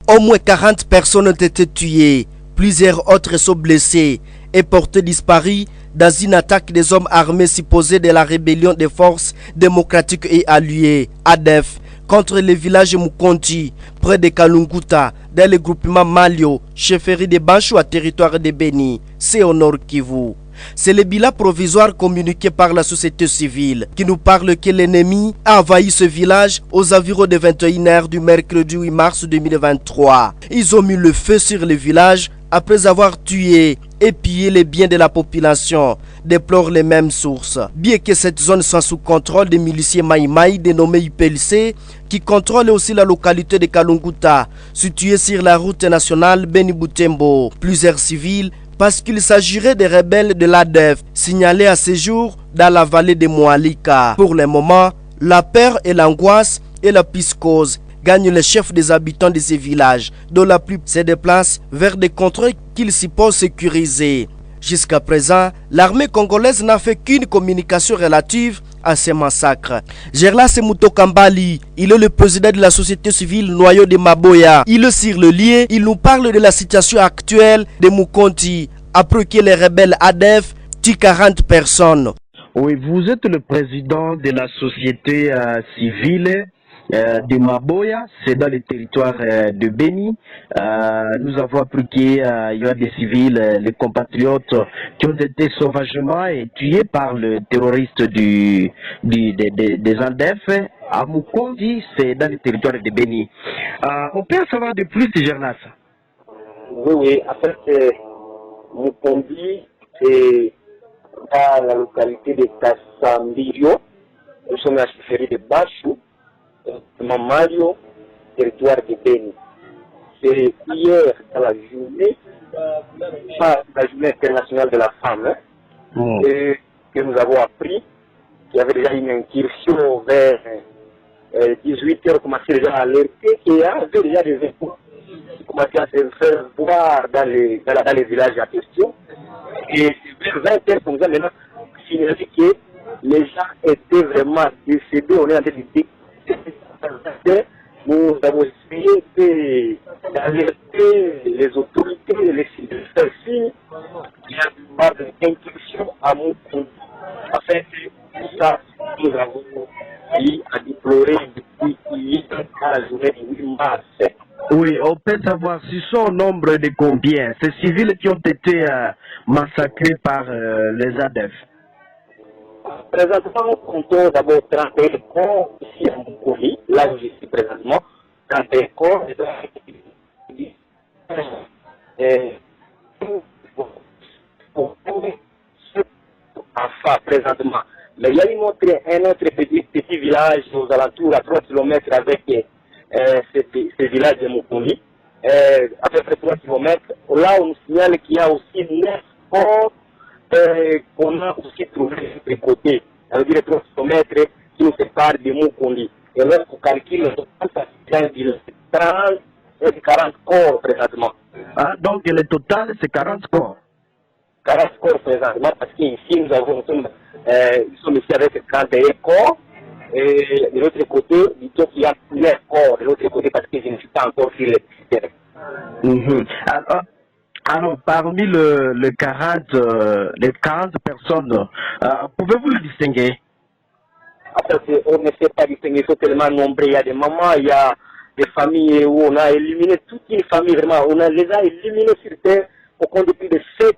Au moins 40 personnes ont été tuées, plusieurs autres sont blessées et portées disparues dans une attaque des hommes armés supposés de la rébellion des forces démocratiques et alliées, ADF, contre le village Mukonji, près de Kalunguta, dans le groupement Malio, chefferie de Banchou à territoire de Beni, c'est au nord Kivu. C'est le bilan provisoire communiqué par la société civile qui nous parle que l'ennemi a envahi ce village aux environs de 21h du mercredi 8 mars 2023. Ils ont mis le feu sur le village après avoir tué et pillé les biens de la population, déplorent les mêmes sources. Bien que cette zone soit sous contrôle des miliciens Maïmaï dénommés UPLC, qui contrôlent aussi la localité de Kalunguta, située sur la route nationale Beni-Butembo. Plusieurs civils, parce qu'il s'agirait des rebelles de l'ADF, signalés à ce jour dans la vallée de Moalika. Pour le moment, la peur et l'angoisse et la psychose gagnent les chefs des habitants de ces villages, dont la plupart se déplacent vers des contrées qu'ils supposent sécuriser. Jusqu'à présent, l'armée congolaise n'a fait qu'une communication relative à ces massacres. Gerlas Mutokambali, il est le président de la société civile Noyau de Maboya. Il est sur le lieu, il nous parle de la situation actuelle de Mukonji, après que les rebelles ADF tuent 40 personnes. Oui, vous êtes le président de la société civile de Maboya, c'est dans le territoire de Beni. Nous avons appris qu'il y a des civils, les compatriotes, qui ont été sauvagement tués par le terroriste des ADF. À Mukonji, c'est dans le territoire de Beni. On peut en savoir de plus, Gernas? Oui, en fait, Mukonji, c'est dans la localité de Kassambirio. Nous sommes à la chefferie de Bachou. Mario, territoire de Beni. C'est hier, dans la journée, pas la journée internationale de la femme, et que nous avons appris qu'il y avait déjà une incursion vers 18h, on commençait déjà à alerter qu'il y avait déjà des échos qui commençaient à se faire voir dans les villages en question. Et vers 20h, comme ça, maintenant, signifie que les gens étaient vraiment décédés, on est en train de dire. Nous avons essayé d'alerter les autorités, les faire signe qu'il y a pas d'incursion à Mukonji. En fait, tout ça, nous avons dit à déplorer depuis hier à la journée du 8 mars. Oui, on peut savoir si sont au nombre de combien ces civils qui ont été massacrés par les ADF. Présentement, nous comptons d'abord 31 corps ici à Mukonji, là où je suis présentement, 31 corps. Enfin, présentement. Mais il y a un autre petit village aux alentours à 3 km avec ce village de Mukonji, à peu près 3 km. Là, on nous signale qu'il y a aussi 9 corps qu'on a aussi trouvé de l'autre côté. Ça veut dire 3 km qui nous séparent de Mukonji. Et lorsqu'on calcule, ça fait 30 et 40 corps présentement. Ah, donc le total, c'est 40 corps. 40 corps présentement, parce qu'ici, nous sommes ici avec 31 corps. Et de l'autre côté, disons qu'il y a 9 corps de l'autre côté, parce que je ne suis pas encore sur le terrain. Alors, parmi les 40 personnes, pouvez-vous le distinguer? Après, on ne sait pas distinguer, ils sont tellement nombreux. Il y a des mamans, il y a des familles où on a éliminé toute une famille, vraiment. On les a éliminés sur terre au compte de plus de 7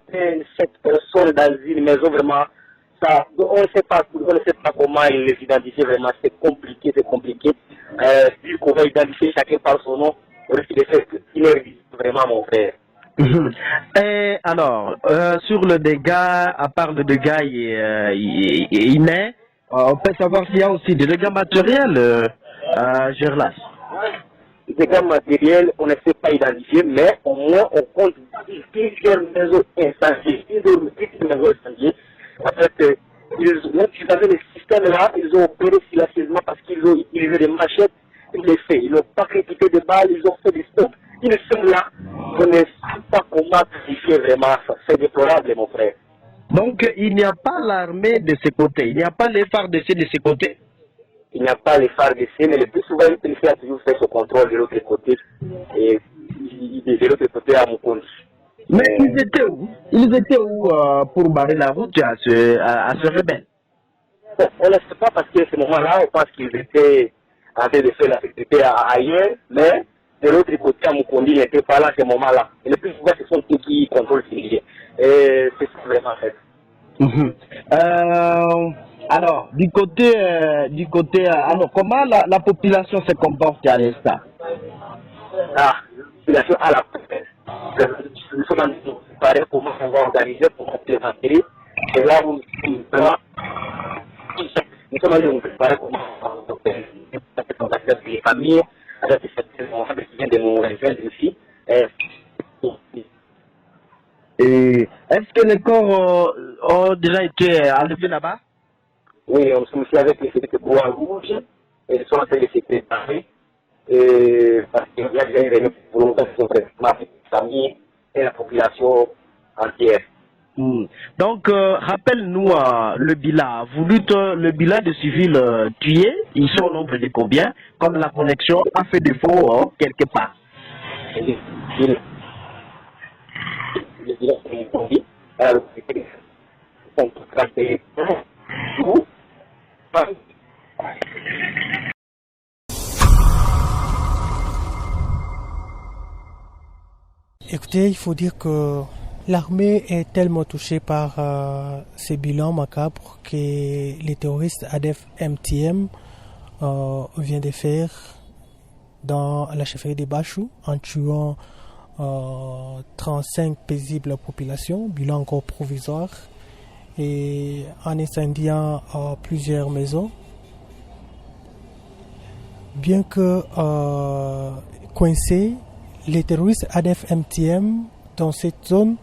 personnes dans une maison, vraiment. Ça, on ne sait pas comment ils les identifier, vraiment. C'est compliqué. Dire qu'on va identifier chacun par son nom, on risque de faire une heure, vraiment, mon frère. Et alors, sur le dégât, à part le dégât inné, on peut savoir s'il y a aussi des dégâts matériels, Gerlas. Les dégâts matériels, on ne sait pas identifier, mais au moins on compte plusieurs maisons incendiées. En fait, ils avaient le système là, ils ont opéré silencieusement parce qu'ils ont utilisé des machettes, ils n'ont pas critiqué de balles, ils ont fait des stops. Ils sont là, on ne sait pas comment qualifier vraiment ça. C'est déplorable, mon frère. Donc, il n'y a pas l'armée de ce côté, il n'y a pas les FARDC de ce côté. Il n'y a pas les FARDC, mais le plus souvent, le policier a toujours fait ce contrôle de l'autre côté. Et de l'autre côté à Mukondi. Mais ils étaient où? Ils étaient où pour barrer la route à ce rebelle? On ne sait pas parce que ce moment-là, on pense qu'ils étaient en train de faire la sécurité ailleurs, mais de l'autre côté à Mukondi, ils n'étaient pas là à ce moment-là. Et le plus souvent, ce sont eux qui contrôlent ces milliers. Et c'est ça vraiment fait. Alors, du côté, alors comment la population se comporte à l'instant? La population à la nous sommes en train de préparer comment on va organiser pour implémenter. Et là, nous sommes en train de nous préparer comment on va contacter les familles, avec les enfants qui viennent de nous rejoindre ici. Et est-ce que les corps ont déjà été enlevés là-bas? Oui, on se met avec les sécurités bois rouges et ils sont en train de se préparer. Parce qu'il y a déjà une réunion volontaire qui sont préparées avec les familles et la population entière. Donc, rappelle-nous le bilan. Vous dites le bilan de civils tués, ils sont au nombre de combien? Comme la connexion a fait défaut quelque part. Le bilan est tombé. Alors, on peut traiter tout. Écoutez, il faut dire que l'armée est tellement touchée par ces bilans macabres que les terroristes ADF MTM viennent de faire dans la chefferie de Bachou en tuant 35 paisibles populations, bilan encore provisoire, et en incendiant plusieurs maisons. Bien que coincés, les terroristes ADF MTM dans cette zone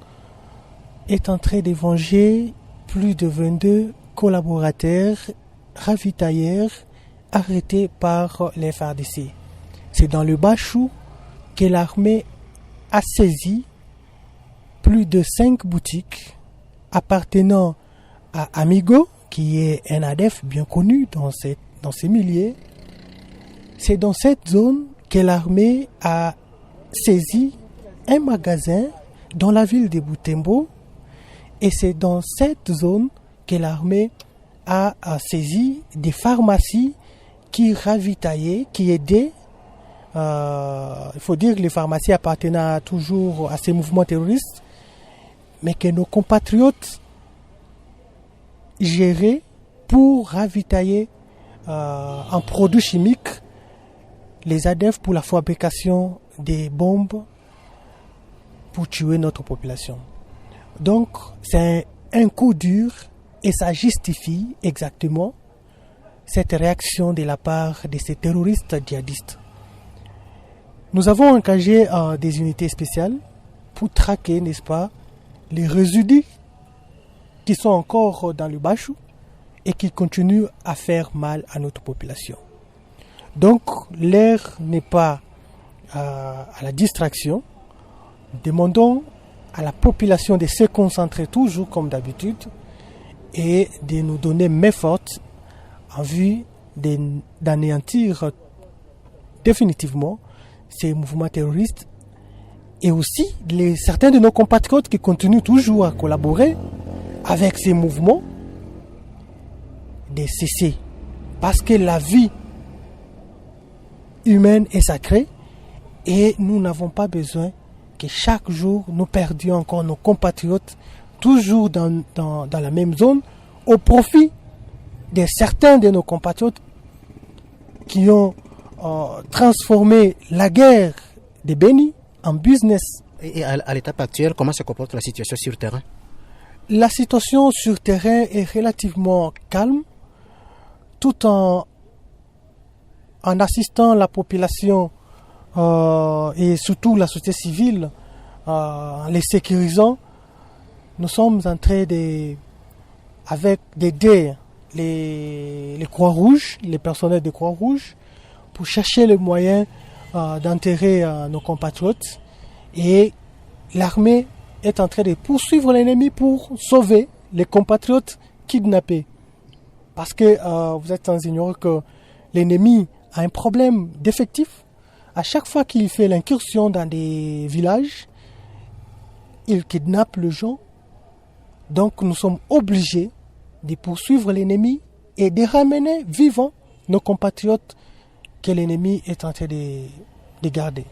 est en train de venger plus de 22 collaborateurs ravitailleurs arrêtés par les FARDC. C'est dans le Bachou que l'armée a saisi plus de 5 boutiques appartenant à Amigo, qui est un ADF bien connu dans ces milieux. C'est dans cette zone que l'armée a saisi un magasin dans la ville de Butembo, et c'est dans cette zone que l'armée a saisi des pharmacies qui ravitaillaient, qui aidaient. Il faut dire que les pharmacies appartenaient toujours à ces mouvements terroristes, mais que nos compatriotes géraient pour ravitailler en produits chimiques les ADF pour la fabrication des bombes pour tuer notre population. Donc, c'est un coup dur et ça justifie exactement cette réaction de la part de ces terroristes djihadistes. Nous avons engagé des unités spéciales pour traquer, n'est-ce pas, les résidus qui sont encore dans le Bachou et qui continuent à faire mal à notre population. Donc, l'heure n'est pas à la distraction. Demandons à la population de se concentrer toujours comme d'habitude et de nous donner main forte en vue d'anéantir définitivement ces mouvements terroristes, et aussi certains de nos compatriotes qui continuent toujours à collaborer avec ces mouvements, de cesser. Parce que la vie humaine est sacrée et nous n'avons pas besoin que chaque jour nous perdions encore nos compatriotes toujours dans la même zone au profit de certains de nos compatriotes qui ont transformé la guerre de Béni en business. Et à l'étape actuelle, comment se comporte la situation sur terrain? La situation sur terrain est relativement calme, tout en assistant la population et surtout la société civile, en les sécurisant. Nous sommes en train d'aider les Croix-Rouges, les personnels de Croix-Rouge, pour chercher les moyens d'enterrer nos compatriotes. Et l'armée est en train de poursuivre l'ennemi pour sauver les compatriotes kidnappés. Parce que vous êtes sans ignorer que l'ennemi a un problème d'effectifs À chaque fois qu'il fait l'incursion dans des villages, il kidnappe les gens. Donc nous sommes obligés de poursuivre l'ennemi et de ramener vivants nos compatriotes que l'ennemi est en train de garder.